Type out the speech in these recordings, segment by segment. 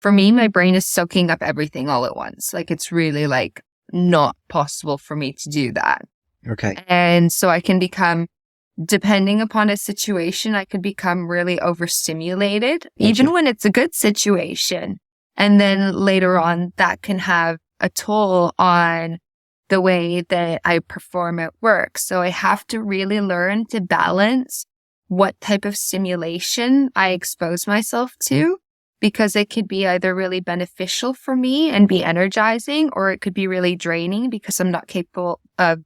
for me, my brain is soaking up everything all at once. Like it's really like not possible for me to do that. Okay. And so I can become, depending upon a situation, I could become really overstimulated, even when it's a good situation. And then later on, that can have a toll on the way that I perform at work. So I have to really learn to balance what type of stimulation I expose myself to, because it could be either really beneficial for me and be energizing, or it could be really draining because I'm not capable of,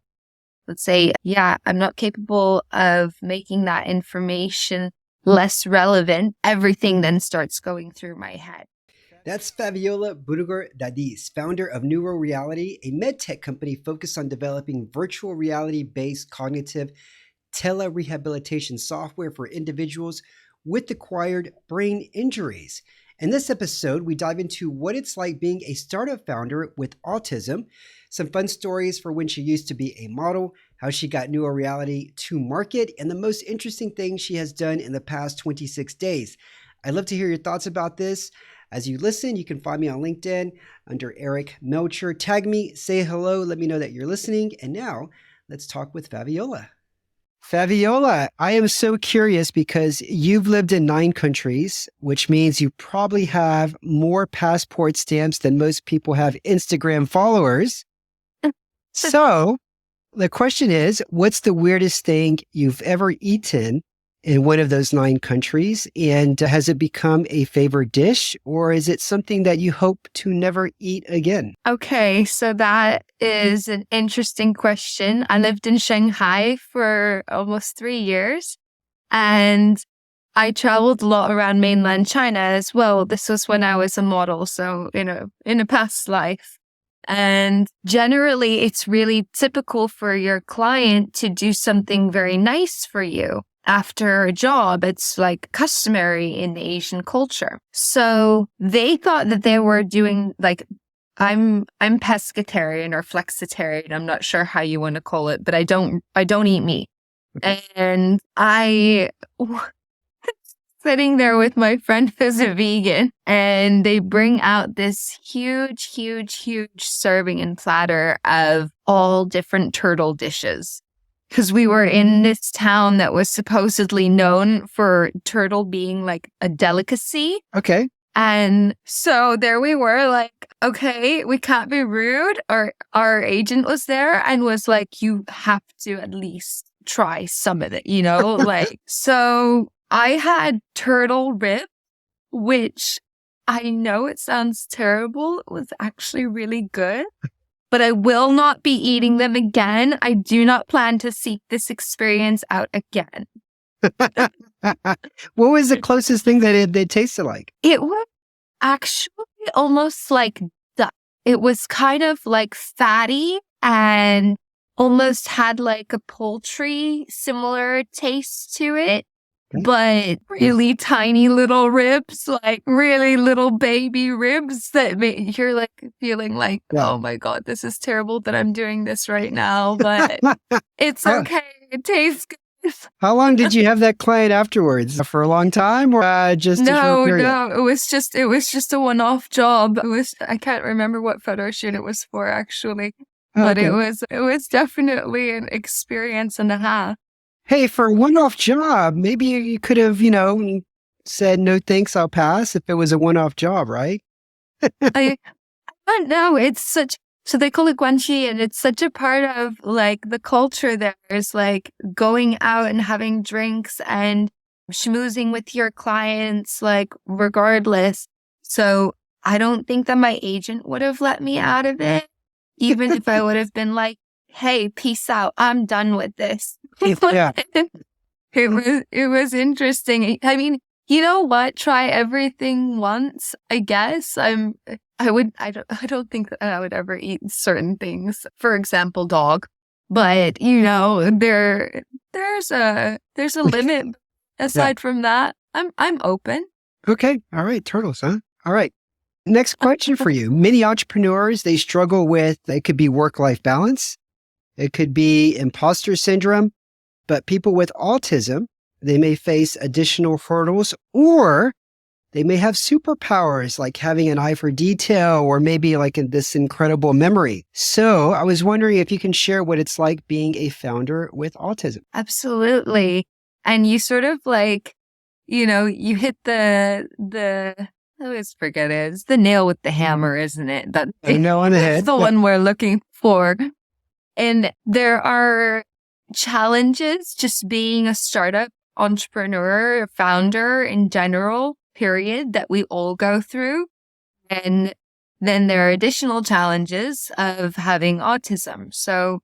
let's say, I'm not capable of making that information less relevant. Everything then starts going through my head. That's Faviola Brugger-Dadis, founder of Neuro, a medtech company focused on developing virtual reality-based cognitive telerehabilitation software for individuals with acquired brain injuries. In this episode, we dive into what it's like being a startup founder with autism, some fun stories for when she used to be a model, how she got Neuro Reality to market, and the most interesting thing she has done in the past 26 days. I'd love to hear your thoughts about this. As you listen, you can find me on LinkedIn under Eric Melcher. Tag me, say hello, let me know that you're listening. And now let's talk with Faviola. Faviola, I am so curious because you've lived in 9 countries, which means you probably have more passport stamps than most people have Instagram followers. So the question is, what's the weirdest thing you've ever eaten in one of those 9 countries? And has it become a favorite dish, or is it something that you hope to never eat again? Okay, so that is an interesting question. I lived in Shanghai for almost 3 years, and I traveled a lot around mainland China as well. This was when I was a model, so in a past life. And generally, it's really typical for your client to do something very nice for you. After a job, it's like customary in the Asian culture. So they thought that they were doing like, I'm pescatarian or flexitarian. I'm not sure how you want to call it, but I don't eat meat. Okay. And I sitting there with my friend who's a vegan, and they bring out this huge serving and platter of all different turtle dishes. Because we were in this town that was supposedly known for turtle being like a delicacy. Okay. And so there we were like, okay, we can't be rude. Our agent was there and was like, you have to at least try some of it, like, so I had turtle rib, which I know it sounds terrible. It was actually really good. But I will not be eating them again. I do not plan to seek this experience out again. What was the closest thing that it tasted like? It was actually almost like duck. It was kind of like fatty and almost had like a poultry similar taste to it. But really tiny little ribs, like really little baby ribs that you're like feeling like, oh my God, this is terrible that I'm doing this right now, but it's okay. It tastes good. How long did you have that client afterwards? For a long time, or just a short period? No, it was just a one-off job. I can't remember what photo shoot it was for actually, but it was definitely an experience and a half. Hey, for a one-off job, maybe you could have, said, no, thanks, I'll pass if it was a one-off job, right? I don't know. So they call it guanxi, and it's such a part of like the culture there is like going out and having drinks and schmoozing with your clients, like regardless. So I don't think that my agent would have let me out of it, even if I would have been like, hey, peace out. I'm done with this. Yeah. It was interesting. I mean, you know what? Try everything once, I guess. I don't think that I would ever eat certain things. For example, dog. But there's a limit. Aside from that, I'm open. Okay. All right. Turtles, huh? All right. Next question for you. Many entrepreneurs, they struggle with, it could be work-life balance. It could be imposter syndrome, but people with autism, they may face additional hurdles, or they may have superpowers like having an eye for detail or maybe like this incredible memory. So I was wondering if you can share what it's like being a founder with autism. Absolutely. And you sort of like, you hit I always forget it. It's the nail with the hammer, isn't it? A nail on the head. That's the one we're looking for. And there are challenges just being a startup entrepreneur, founder in general, period, that we all go through. And then there are additional challenges of having autism. So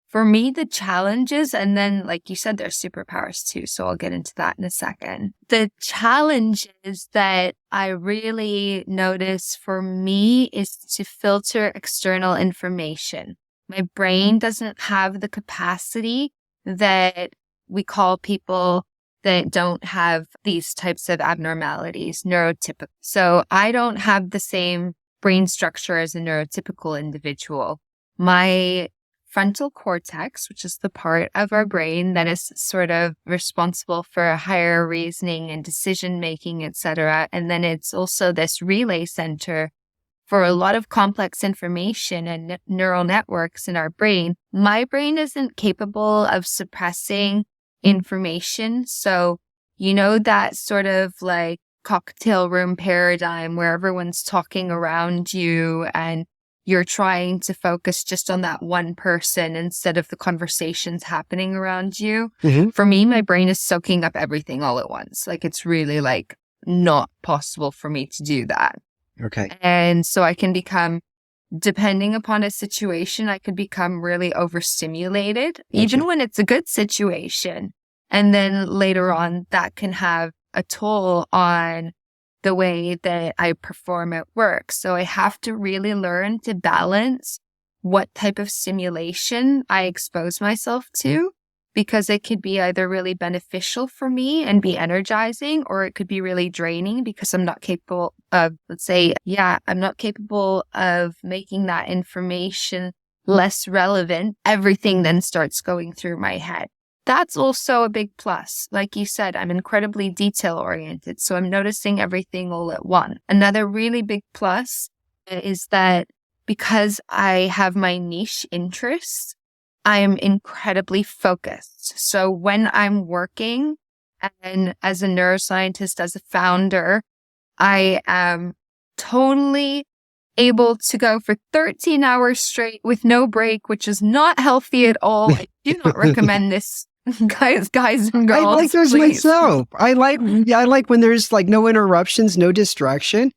for me, the challenges, and then like you said, there's superpowers too. So I'll get into that in a second. The challenges that I really notice for me is to filter external information. My brain doesn't have the capacity that we call people that don't have these types of abnormalities, neurotypical. So I don't have the same brain structure as a neurotypical individual. My frontal cortex, which is the part of our brain that is sort of responsible for higher reasoning and decision making, etc. And then it's also this relay center for a lot of complex information and neural networks in our brain. My brain isn't capable of suppressing information. So, that sort of like cocktail room paradigm where everyone's talking around you and you're trying to focus just on that one person instead of the conversations happening around you. Mm-hmm. For me, my brain is soaking up everything all at once. Like it's really like not possible for me to do that. Okay. And so I can become, depending upon a situation, I could become really overstimulated, even when it's a good situation. And then later on, that can have a toll on the way that I perform at work. So I have to really learn to balance what type of stimulation I expose myself to, because it could be either really beneficial for me and be energizing, or it could be really draining because I'm not capable of, I'm not capable of making that information less relevant. Everything then starts going through my head. That's also a big plus. Like you said, I'm incredibly detail oriented, so I'm noticing everything all at once. Another really big plus is that because I have my niche interests, I am incredibly focused. So when I'm working and as a neuroscientist, as a founder, I am totally able to go for 13 hours straight with no break, which is not healthy at all. I do not recommend this, guys and girls. I like those please. myself. I like when there's like no interruptions, no distraction.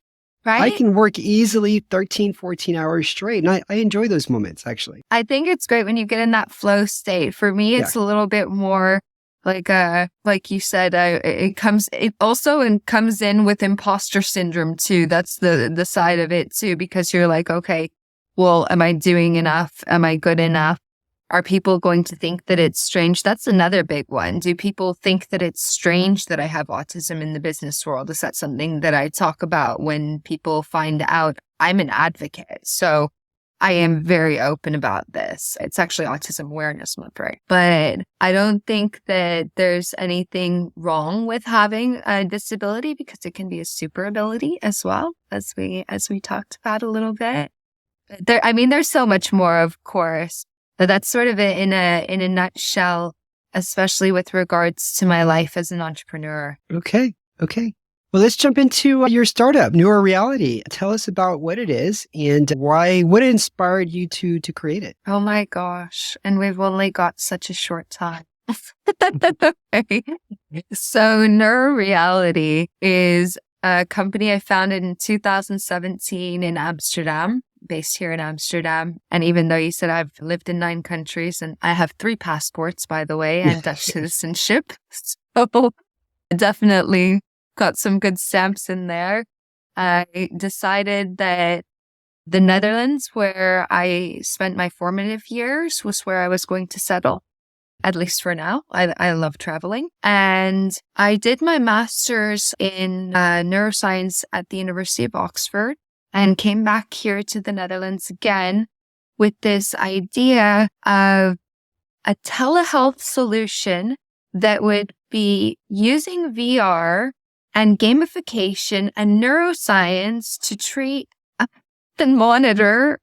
Right? I can work easily 13, 14 hours straight. And I enjoy those moments, actually. I think it's great when you get in that flow state. For me, it's a little bit more like you said, it comes in with imposter syndrome too. That's the side of it too, because you're like, okay, well, am I doing enough? Am I good enough? Are people going to think that it's strange? That's another big one. Do people think that it's strange that I have autism in the business world? Is that something that I talk about when people find out? I'm an advocate, so I am very open about this. It's actually Autism Awareness Month, right? But I don't think that there's anything wrong with having a disability, because it can be a super ability as well, as we talked about a little bit. There's so much more, of course. But that's sort of it in a nutshell, especially with regards to my life as an entrepreneur. Okay. Well, let's jump into your startup, Neuro Reality. Tell us about what it is and what inspired you to create it. Oh my gosh. And we've only got such a short time. So Neuro Reality is a company I founded in 2017 in Amsterdam. Based here in Amsterdam. And even though you said I've lived in 9 countries, and I have 3 passports, by the way, and Dutch citizenship. So definitely got some good stamps in there. I decided that the Netherlands, where I spent my formative years, was where I was going to settle, at least for now. I love traveling. And I did my master's in neuroscience at the University of Oxford, and came back here to the Netherlands again with this idea of a telehealth solution that would be using VR and gamification and neuroscience to treat and monitor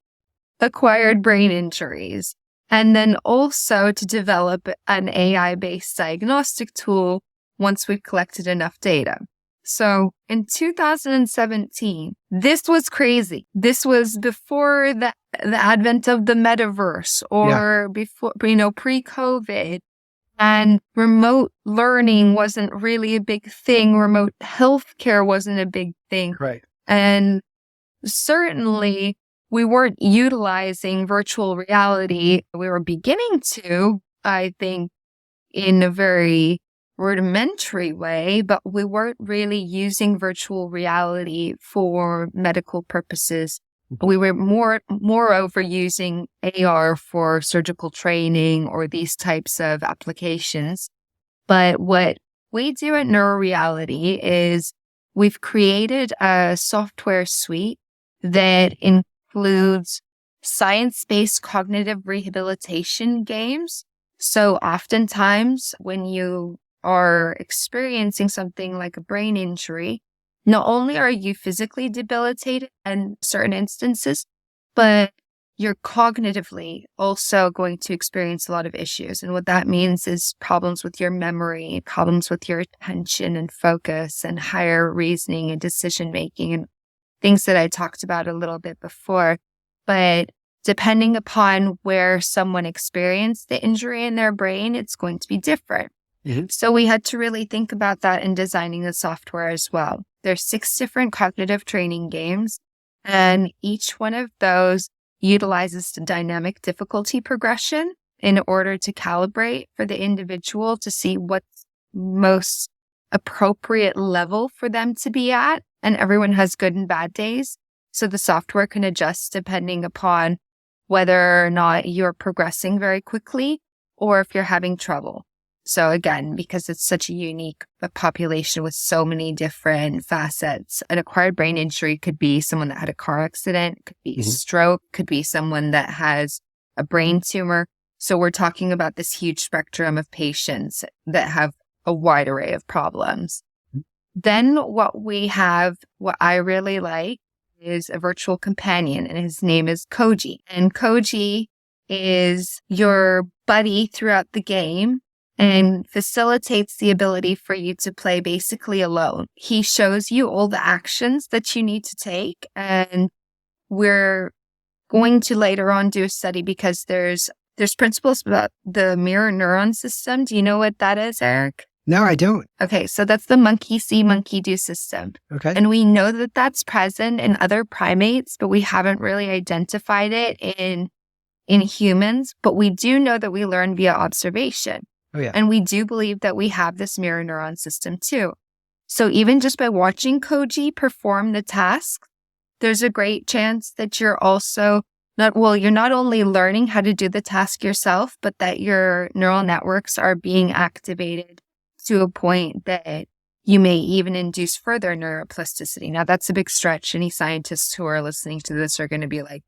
acquired brain injuries. And then also to develop an AI-based diagnostic tool once we've collected enough data. So in 2017, this was crazy. This was before the advent of the metaverse or before, pre-COVID. And remote learning wasn't really a big thing. Remote healthcare wasn't a big thing. Right. And certainly we weren't utilizing virtual reality. We were beginning to, I think, in a very rudimentary way, but we weren't really using virtual reality for medical purposes. We were moreover using AR for surgical training or these types of applications. But what we do at Neuroreality is we've created a software suite that includes science-based cognitive rehabilitation games. So oftentimes when you are experiencing something like a brain injury, not only are you physically debilitated in certain instances, but you're cognitively also going to experience a lot of issues. And what that means is problems with your memory, problems with your attention and focus and higher reasoning and decision-making and things that I talked about a little bit before. But depending upon where someone experienced the injury in their brain, it's going to be different. Mm-hmm. So we had to really think about that in designing the software as well. There's 6 different cognitive training games, and each one of those utilizes the dynamic difficulty progression in order to calibrate for the individual to see what's most appropriate level for them to be at. And everyone has good and bad days. So the software can adjust depending upon whether or not you're progressing very quickly or if you're having trouble. So again, because it's such a unique population with so many different facets, an acquired brain injury could be someone that had a car accident, could be stroke, could be someone that has a brain tumor. So we're talking about this huge spectrum of patients that have a wide array of problems. Then what I really like is a virtual companion, and his name is Koji. And Koji is your buddy throughout the game and facilitates the ability for you to play basically alone. He shows you all the actions that you need to take, and we're going to later on do a study because there's principles about the mirror neuron system. Do you know what that is, Eric? No, I don't. Okay, so that's the monkey see, monkey do system. Okay. And we know that that's present in other primates, but we haven't really identified it in humans. But we do know that we learn via observation. Oh, yeah. And we do believe that we have this mirror neuron system too. So even just by watching Koji perform the task, there's a great chance that you're also you're not only learning how to do the task yourself, but that your neural networks are being activated to a point that you may even induce further neuroplasticity. Now, that's a big stretch. Any scientists who are listening to this are going to be like,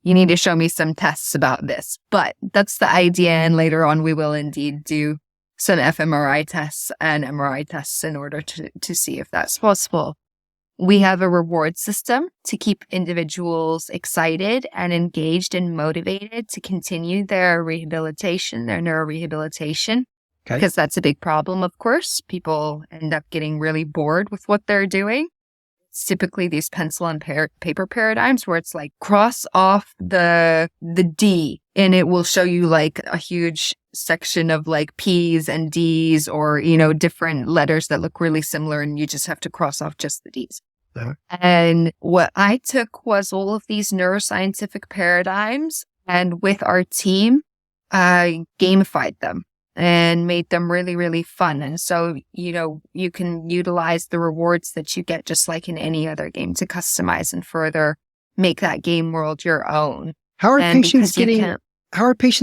you need to show me some tests about this. But that's the idea. And later on, we will indeed do some fMRI tests and MRI tests in order to see if that's possible. We have a reward system to keep individuals excited and engaged and motivated to continue their rehabilitation, their neurorehabilitation. Okay. Because that's a big problem, of course. People end up getting really bored with what they're doing. It's typically these pencil and paper paradigms where it's like cross off the D and it will show you like a huge section of like P's and D's or, different letters that look really similar and you just have to cross off just the D's. Uh-huh. And what I took was all of these neuroscientific paradigms and with our team, I gamified them and made them really, really fun. And so, you can utilize the rewards that you get just like in any other game to customize and further make that game world your own. How are patients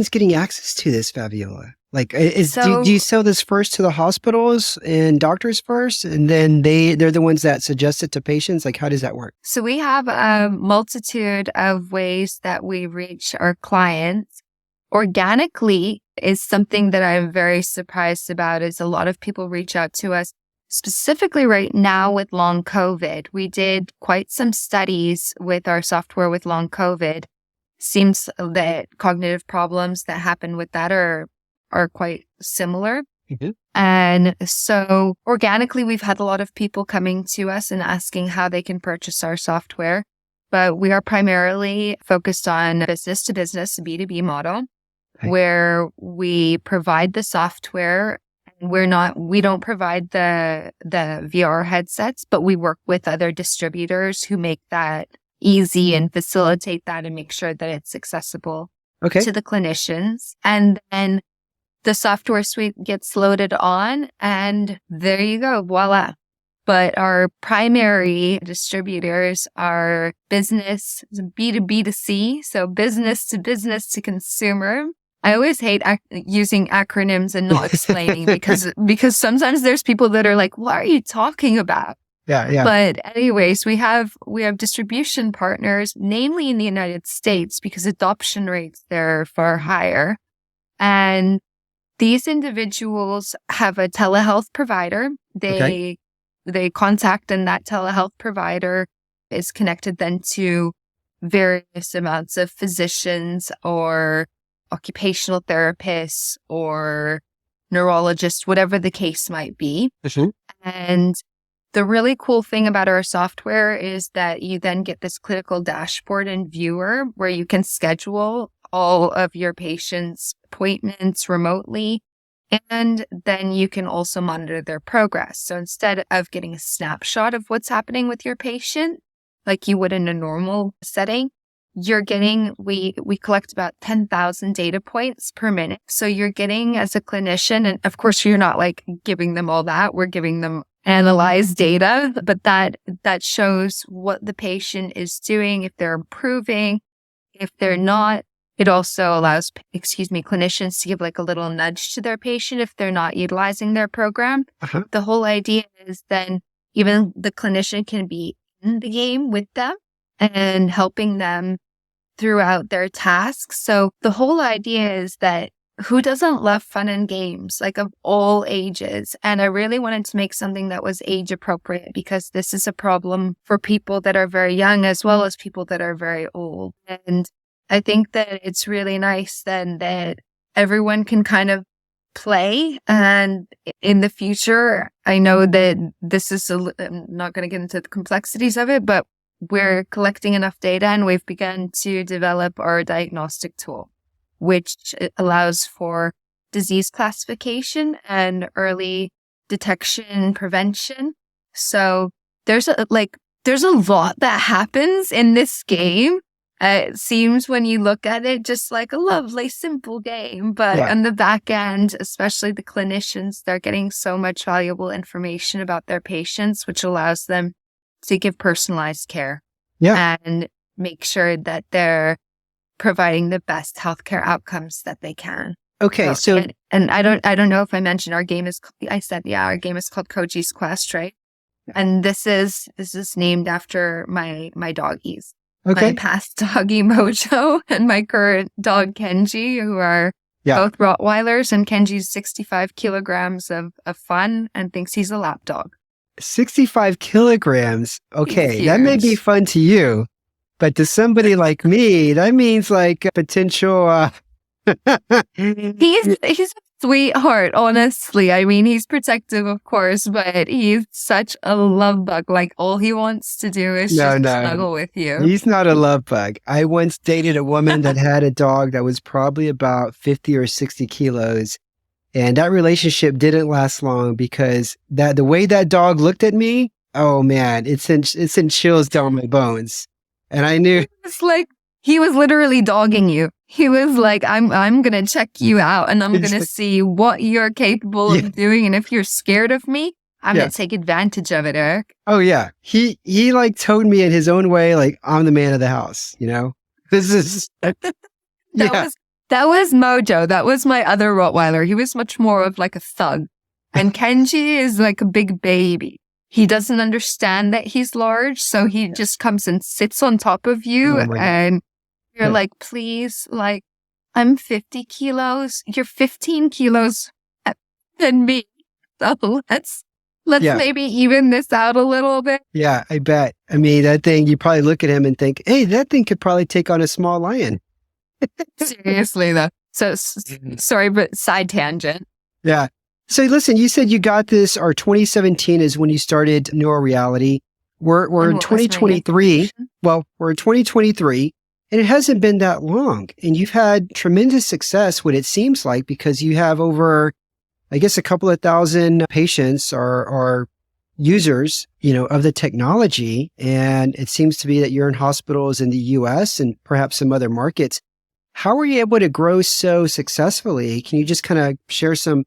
getting access to this, Faviola? Like, do you sell this first to the hospitals and doctors first, and then they're the ones that suggest it to patients? Like, how does that work? So we have a multitude of ways that we reach our clients. Organically is something that I'm very surprised about is a lot of people reach out to us specifically right now with long COVID, we did quite some studies with our software with long COVID. Seems that cognitive problems that happen with that are quite similar. Mm-hmm. And so organically, we've had a lot of people coming to us and asking how they can purchase our software. But we are primarily focused on business to business, B2B model, where we provide the software. We don't provide the VR headsets, but we work with other distributors who make that easy and facilitate that and make sure that it's accessible to the clinicians. And then the software suite gets loaded on and there you go, voila. But our primary distributors are business, B2B2C, so business to consumer. I always hate using acronyms and not explaining because sometimes there's people that are like, what are you talking about? Yeah. But anyways, we have distribution partners, namely in the United States, because adoption rates there are far higher. And these individuals have a telehealth provider. They contact, and that telehealth provider is connected then to various amounts of physicians or occupational therapists or neurologists, whatever the case might be. Mm-hmm. And the really cool thing about our software is that you then get this clinical dashboard and viewer where you can schedule all of your patients' appointments remotely. And then you can also monitor their progress. So instead of getting a snapshot of what's happening with your patient, like you would in a normal setting, you're getting, we collect about 10,000 data points per minute. So you're getting, as a clinician, and of course you're not like giving them all that, we're giving them analyzed data, but that shows what the patient is doing, if they're improving, if they're not. It also allows, clinicians to give like a little nudge to their patient if they're not utilizing their program. Uh-huh. The whole idea is then even the clinician can be in the game with them and helping them throughout their tasks. So the whole idea is that who doesn't love fun and games, like of all ages? And I really wanted to make something that was age appropriate because this is a problem for people that are very young as well as people that are very old. And I think that it's really nice then that everyone can kind of play. And in the future, I know that this is, I'm not going to get into the complexities of it, but we're collecting enough data and we've begun to develop our diagnostic tool, which allows for disease classification and early detection and prevention. So there's a lot that happens in this game. It seems when you look at it just like a lovely, simple game. But on the back end, especially the clinicians, they're getting so much valuable information about their patients, which allows them to give personalized care and make sour that they're providing the best healthcare outcomes that they can. Okay, so and I don't know if I mentioned our game is our game is called Koji's Quest, right? And this is named after my doggies. Okay. My past doggy Mojo and my current dog Kenji, who are both Rottweilers, and Kenji's 65 kilograms of fun and thinks he's a lap dog. 65 kilograms. Okay, that may be fun to you, but to somebody like me, that means like a potential. He's a sweetheart, honestly. I mean, he's protective, of course, but he's such a love bug. Like, all he wants to do is just snuggle with you. He's not a love bug. I once dated a woman that had a dog that was probably about 50 or 60 kilos. And that relationship didn't last long because the way that dog looked at me, oh man, it sent chills down my bones. And I knew it's like he was literally dogging you. He was like, I'm going to check you out and I'm going to see what you're capable of doing. And if you're scared of me, I'm going to take advantage of it, Eric. Oh yeah. He like told me in his own way, like, I'm the man of the house, you know? This is That was Mojo. That was my other Rottweiler. He was much more of like a thug. And Kenji is like a big baby. He doesn't understand that he's large. So he just comes and sits on top of you and you're like, please, like, I'm 50 kilos. You're 15 kilos than me. So let's maybe even this out a little bit. Yeah, I bet. I mean, that thing, you probably look at him and think, hey, that thing could probably take on a small lion. Seriously, though. So, sorry, but side tangent. Yeah. So listen, you said you got this, or 2017 is when you started Neuroreality. We're in 2023. Well, we're in 2023, and it hasn't been that long. And you've had tremendous success, what it seems like, because you have over, I guess, a couple of thousand patients or users, of the technology. And it seems to be that you're in hospitals in the US and perhaps some other markets. How were you able to grow so successfully? Can you just kind of share some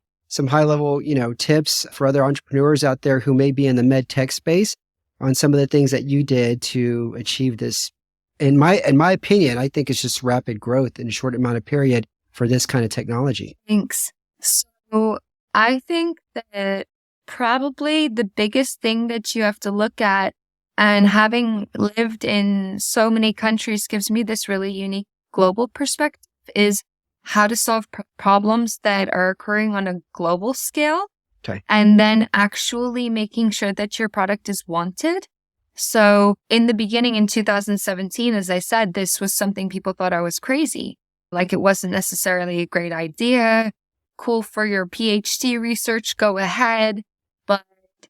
high level, tips for other entrepreneurs out there who may be in the med tech space on some of the things that you did to achieve this? In my opinion, I think it's just rapid growth in a short amount of period for this kind of technology. Thanks. So I think that probably the biggest thing that you have to look at, and having lived in so many countries gives me this really unique global perspective, is how to solve problems that are occurring on a global scale. Okay. And then actually making sure that your product is wanted. So in the beginning, in 2017, as I said, this was something people thought I was crazy. Like, it wasn't necessarily a great idea. Cool for your PhD research, go ahead. But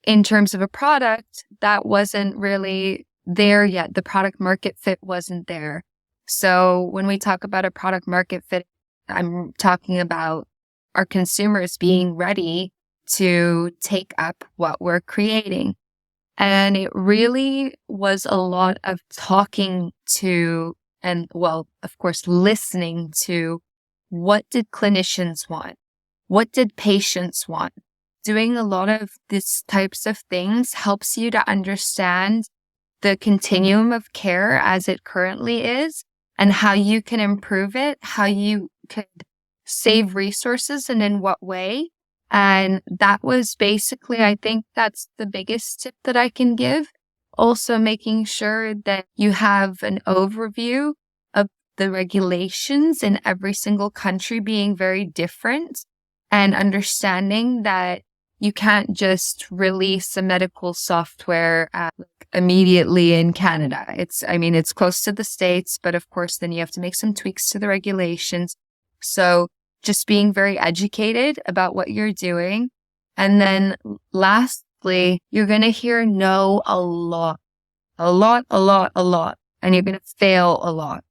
in terms of a product, that wasn't really there yet. The product market fit wasn't there. So when we talk about a product market fit, I'm talking about our consumers being ready to take up what we're creating. And it really was a lot of talking to, and well, of course, listening to, what did clinicians want? What did patients want? Doing a lot of these types of things helps you to understand the continuum of care as it currently is, and how you can improve it, how you could save resources, and in what way. And that was basically, I think that's the biggest tip that I can give. Also making sure that you have an overview of the regulations in every single country being very different, and understanding that you can't just release a medical software immediately in Canada. It's close to the States, but of course, then you have to make some tweaks to the regulations. So just being very educated about what you're doing. And then lastly, you're going to hear no a lot. And you're going to fail a lot.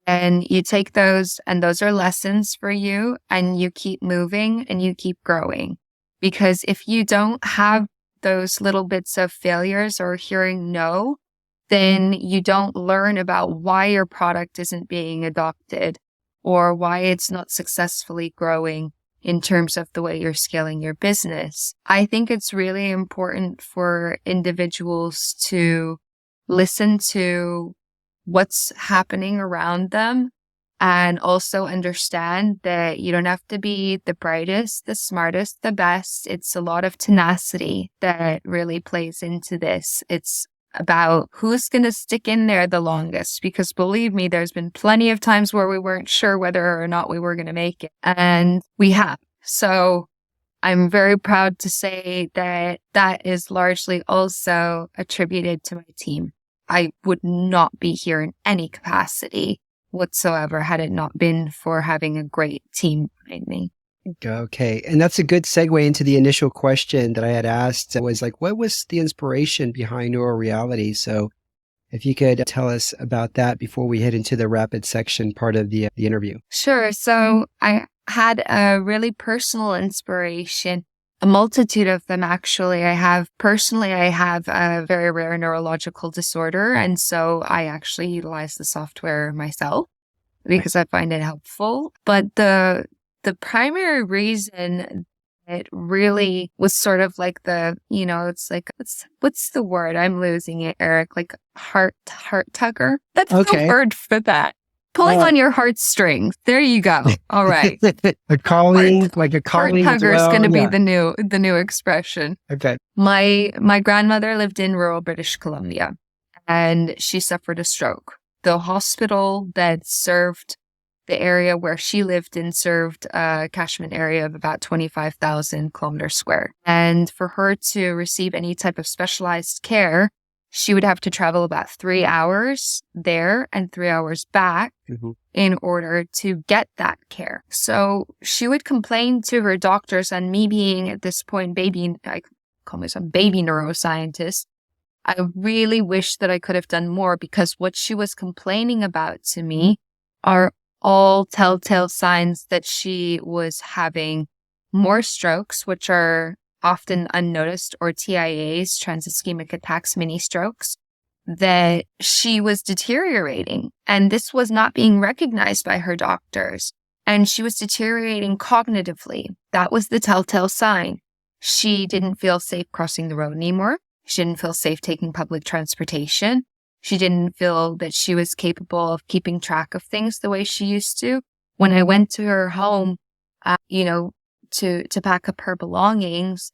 And you take those, and those are lessons for you, and you keep moving and you keep growing. Because if you don't have those little bits of failures or hearing no, then you don't learn about why your product isn't being adopted, or why it's not successfully growing in terms of the way you're scaling your business. I think it's really important for individuals to listen to what's happening around them, and also understand that you don't have to be the brightest, the smartest, the best. It's a lot of tenacity that really plays into this. It's about who's going to stick in there the longest, because believe me, there's been plenty of times where we weren't sure whether or not we were going to make it, and we have. So I'm very proud to say that that is largely also attributed to my team. I would not be here in any capacity whatsoever had it not been for having a great team behind me. Okay. And that's a good segue into the initial question that I had asked. It was like, what was the inspiration behind Neuroreality? So if you could tell us about that before we head into the rapid section part of the interview. Sure. So I had a really personal inspiration, a multitude of them, actually. I have a very rare neurological disorder. And so I actually utilize the software myself because I find it helpful. But the primary reason it really was sort of like it's like, what's the word? I'm losing it, Eric. Like heart tugger. That's the word for that. Pulling on your heartstrings. There you go. All right. a calling, like a calling. Heart tugger is going to be the new expression. Okay. My grandmother lived in rural British Columbia, and she suffered a stroke. The hospital that served the area where she lived in served a catchment area of about 25,000 kilometers square. And for her to receive any type of specialized care, she would have to travel about 3 hours there and 3 hours back in order to get that care. So she would complain to her doctors, and me being at this point I call myself baby neuroscientist, I really wish that I could have done more, because what she was complaining about to me are all telltale signs that she was having more strokes, which are often unnoticed, or TIAs, transischemic attacks, mini strokes, that she was deteriorating. And this was not being recognized by her doctors. And she was deteriorating cognitively. That was the telltale sign. She didn't feel safe crossing the road anymore. She didn't feel safe taking public transportation. She didn't feel that she was capable of keeping track of things the way she used to. When I went to her home, to pack up her belongings,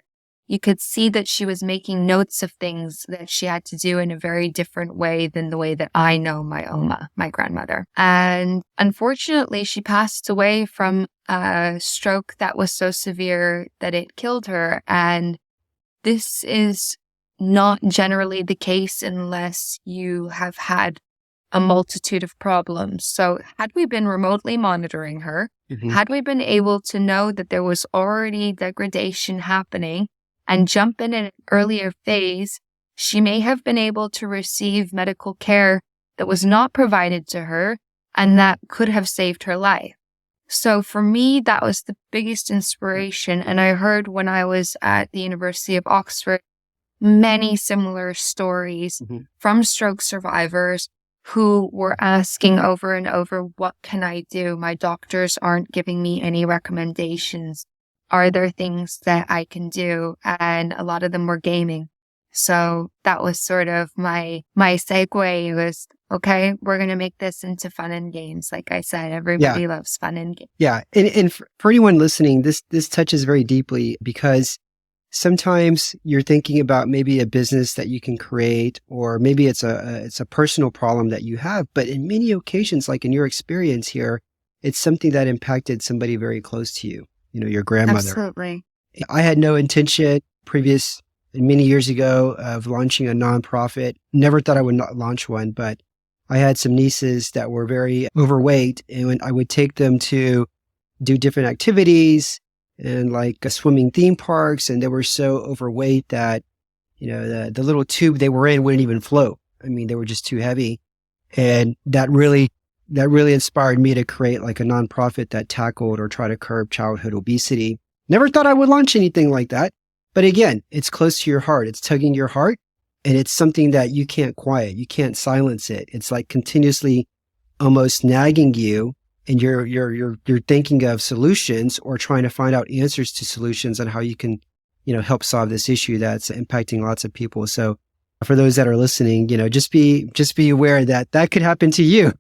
you could see that she was making notes of things that she had to do in a very different way than the way that I know my Oma, my grandmother. And unfortunately, she passed away from a stroke that was so severe that it killed her. And this is not generally the case unless you have had a multitude of problems. So had we been remotely monitoring her, had we been able to know that there was already degradation happening and jump in an earlier phase, she may have been able to receive medical care that was not provided to her, and that could have saved her life. So for me, that was the biggest inspiration. And I heard when I was at the University of Oxford, many similar stories from stroke survivors who were asking over and over, what can I do? My doctors aren't giving me any recommendations. Are there things that I can do? And a lot of them were gaming. So that was sort of my segue was, okay, we're going to make this into fun and games. Like I said, everybody loves fun and games. Yeah. And for anyone listening, this touches very deeply, because sometimes you're thinking about maybe a business that you can create, or maybe it's a personal problem that you have. But in many occasions, like in your experience here, it's something that impacted somebody very close to you, your grandmother. Absolutely. I had no intention many years ago of launching a nonprofit. Never thought I would not launch one, but I had some nieces that were very overweight, and when I would take them to do different activities and like swimming theme parks, and they were so overweight that, the little tube they were in wouldn't even float. I mean, they were just too heavy. And that really inspired me to create like a nonprofit that tackled or try to curb childhood obesity. Never thought I would launch anything like that. But again, it's close to your heart. It's tugging your heart, and it's something that you can't quiet. You can't silence it. It's like continuously almost nagging you, and you're thinking of solutions or trying to find out answers to solutions on how you can, help solve this issue that's impacting lots of people. So for those that are listening, just be aware that could happen to you.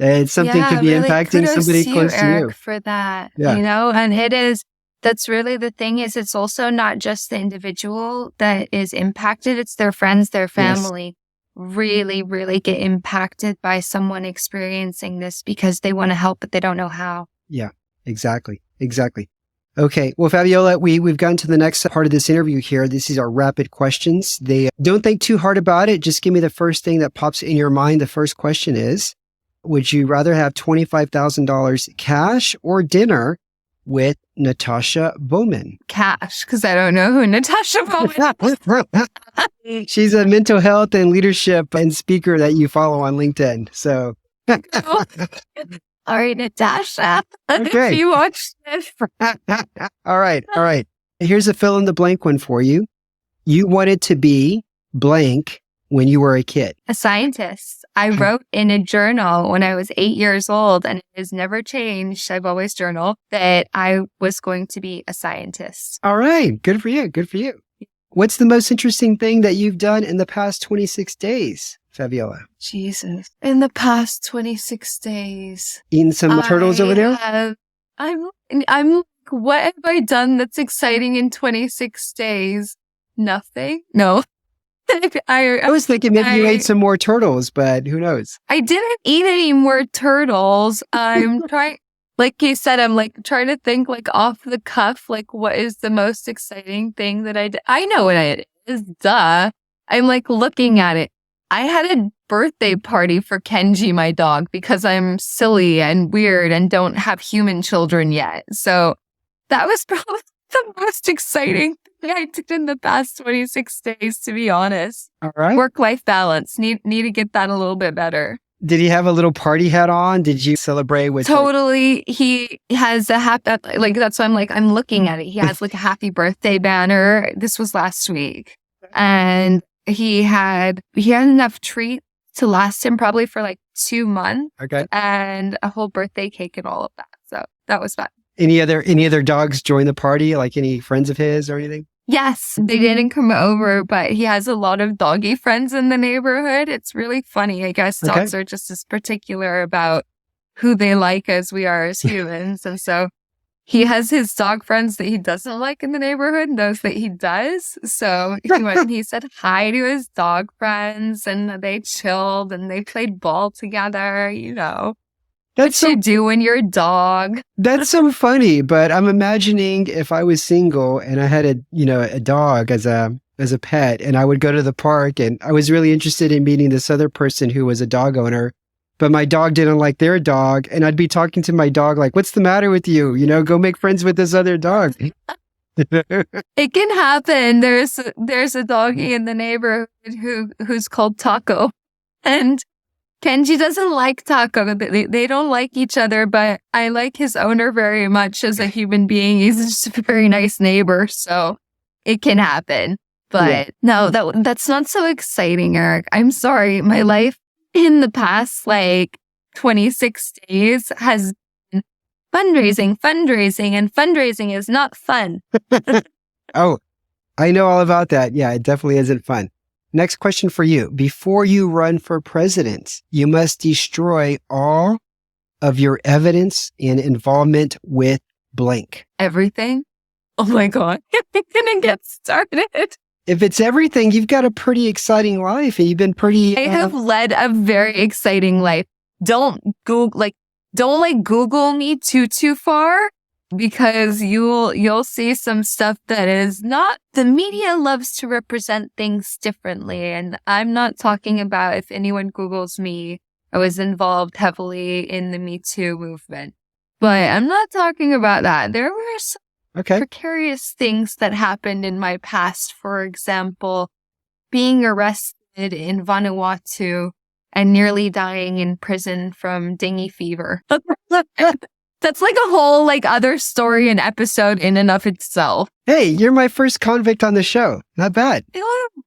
And something could be really impacting somebody close to you. For that, and that's really the thing is it's also not just the individual that is impacted. It's their friends, their family really, really get impacted by someone experiencing this because they want to help, but they don't know how. Yeah, exactly. Okay. Well, Faviola, we've gotten to the next part of this interview here. This is our rapid questions. Don't think too hard about it. Just give me the first thing that pops in your mind. The first question is, would you rather have $25,000 cash or dinner with Natasha Bowman? Cash, because I don't know who Natasha Bowman is. She's a mental health and leadership and speaker that you follow on LinkedIn. So, all right, Natasha. Okay. If you watch this. All right. Here's a fill in the blank one for you. You wanted to be blank when you were a kid. A scientist. I wrote in a journal when I was 8 years old, and it has never changed. I've always journaled that I was going to be a scientist. All right. Good for you. What's the most interesting thing that you've done in the past 26 days, Faviola? Jesus. In the past 26 days. Eating some turtles over there? I'm what have I done that's exciting in 26 days? Nothing. No. I was thinking maybe you ate some more turtles, but who knows? I didn't eat any more turtles. I'm trying, like you said, I'm like trying to think like off the cuff, like what is the most exciting thing that I did? I know what it is. Duh. I'm like looking at it. I had a birthday party for Kenji, my dog, because I'm silly and weird and don't have human children yet. So that was probably the most exciting thing I did in the past 26 days, to be honest. All right. Work-life balance. Need to get that a little bit better. Did he have a little party hat on? Did you celebrate with? Totally. He has a happy, like, that's why I'm like, I'm looking at it. He has like a happy birthday banner. This was last week. And he had enough treats to last him probably for like 2 months. Okay. And a whole birthday cake and all of that. So that was fun. Any other dogs join the party? Like any friends of his or anything? Yes, they didn't come over, but he has a lot of doggy friends in the neighborhood. It's really funny. I guess dogs are just as particular about who they like as we are as humans. And so he has his dog friends that he doesn't like in the neighborhood, and those that he does. So he went and he said hi to his dog friends, and they chilled and they played ball together, you know. That's what you do when you're a dog. That's so funny, but I'm imagining if I was single and I had a dog as a pet, and I would go to the park, and I was really interested in meeting this other person who was a dog owner, but my dog didn't like their dog, and I'd be talking to my dog like, "What's the matter with you? You know, go make friends with this other dog." It can happen. There's a doggy in the neighborhood who's called Taco, and Kenji doesn't like Taco. They don't like each other, but I like his owner very much as a human being. He's just a very nice neighbor, so it can happen. But no, that's not so exciting, Eric. I'm sorry. My life in the past, like 26 days has been fundraising, and fundraising is not fun. Oh, I know all about that. Yeah, it definitely isn't fun. Next question for you. Before you run for president, you must destroy all of your evidence and involvement with blank. Everything? Oh my God. I'm going to get started. If it's everything, you've got a pretty exciting life, and you've been pretty... I have led a very exciting life. Don't Google me too far, because you'll see some stuff that is not. The media loves to represent things differently, and I'm not talking about, if anyone Googles me, I was involved heavily in the Me Too movement, but I'm not talking about that. There were some precarious things that happened in my past. For example, being arrested in Vanuatu and nearly dying in prison from dengue fever. That's like a whole like other story and episode in and of itself. Hey, you're my first convict on the show. Not bad.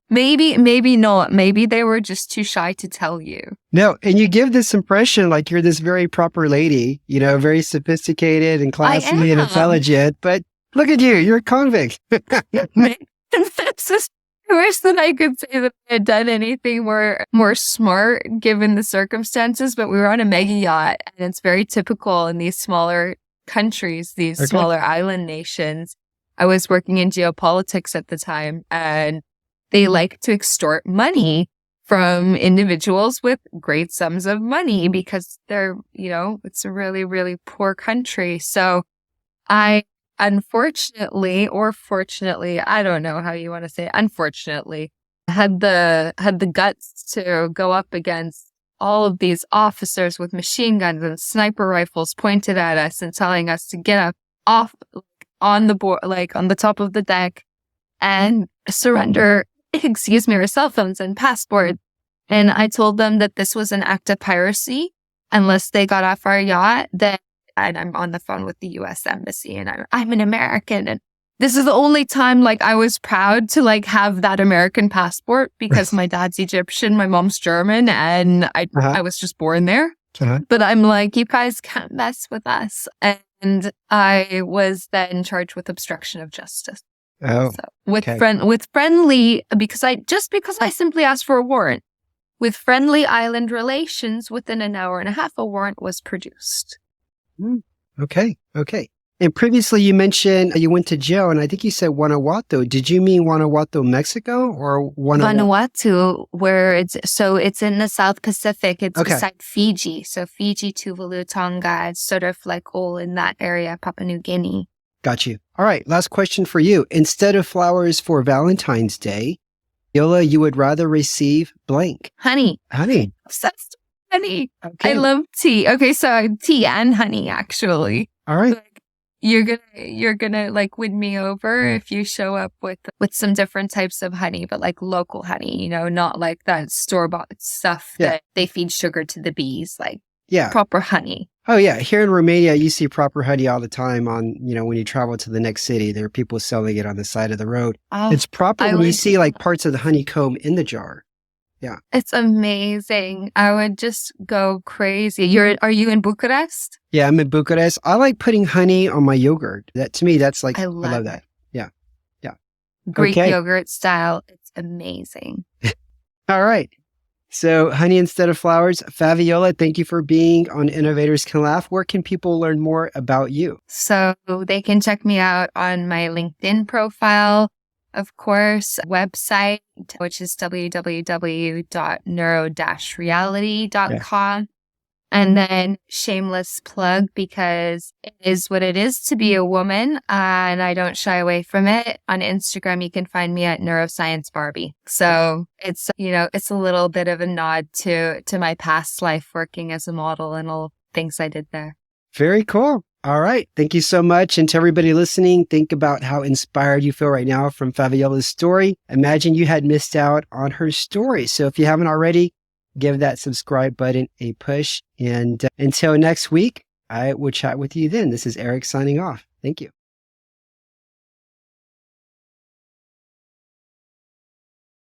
Maybe not. Maybe they were just too shy to tell you. No, and you give this impression like you're this very proper lady, you know, very sophisticated and classy and intelligent. But look at you, you're a convict. That's just, I wish that I could say that I had done anything more smart given the circumstances, but we were on a mega yacht, and it's very typical in these smaller countries, these smaller island nations. I was working in geopolitics at the time, and they like to extort money from individuals with great sums of money because they're, it's a really, really poor country. So I unfortunately, or fortunately, I don't know how you want to say it, unfortunately, had the guts to go up against all of these officers with machine guns and sniper rifles pointed at us and telling us to get up off on the board, like on the top of the deck, and surrender, our cell phones and passports. And I told them that this was an act of piracy. Unless they got off our yacht, then and I'm on the phone with the U.S. Embassy, and I'm an American, and this is the only time I was proud to have that American passport because my dad's Egyptian, my mom's German, and I was just born there. But I'm like, you guys can't mess with us, and I was then charged with obstruction of justice. Oh, so with friendly because I simply asked for a warrant. With friendly island relations, within an hour and a half, a warrant was produced. Okay. And previously you mentioned you went to jail, and I think you said Guanajuato. Did you mean Guanajuato, Mexico, or Vanuatu, where it's in the South Pacific. It's Okay. beside Fiji. So Fiji, Tuvalu, Tonga, it's sort of like all in that area, Papua New Guinea. Got you. All right. Last question for you. Instead of flowers for Valentine's Day, Yola, you would rather receive blank. Honey. Honey. Obsessed with honey. Okay. I love tea. Okay, so tea and honey, actually. All right. Like, you're gonna like win me over if you show up with some different types of honey, but like local honey, not like that store-bought stuff that they feed sugar to the bees, like proper honey. Oh yeah. Here in Romania, you see proper honey all the time on, when you travel to the next city, there are people selling it on the side of the road. Oh, It's proper when you see like parts of the honeycomb in the jar. Yeah. It's amazing. I would just go crazy. Are you in Bucharest? Yeah, I'm in Bucharest. I like putting honey on my yogurt. That to me, that's like, I I love love that. Yeah. Yeah. Greek Okay. yogurt style. It's amazing. All right. So honey instead of flowers. Faviola, thank you for being on Innovators Can Laugh. Where can people learn more about you? So they can check me out on my LinkedIn profile, of course, website, which is www.neuro-reality.com. And then shameless plug, because it is what it is to be a woman, and I don't shy away from it. On Instagram, you can find me at Neuroscience Barbie. So it's, it's a little bit of a nod to my past life working as a model and all things I did there. Very cool. All right. Thank you so much. And to everybody listening, think about how inspired you feel right now from Faviola's story. Imagine you had missed out on her story. So if you haven't already, give that subscribe button a push. And until next week, I will chat with you then. This is Eric signing off. Thank you.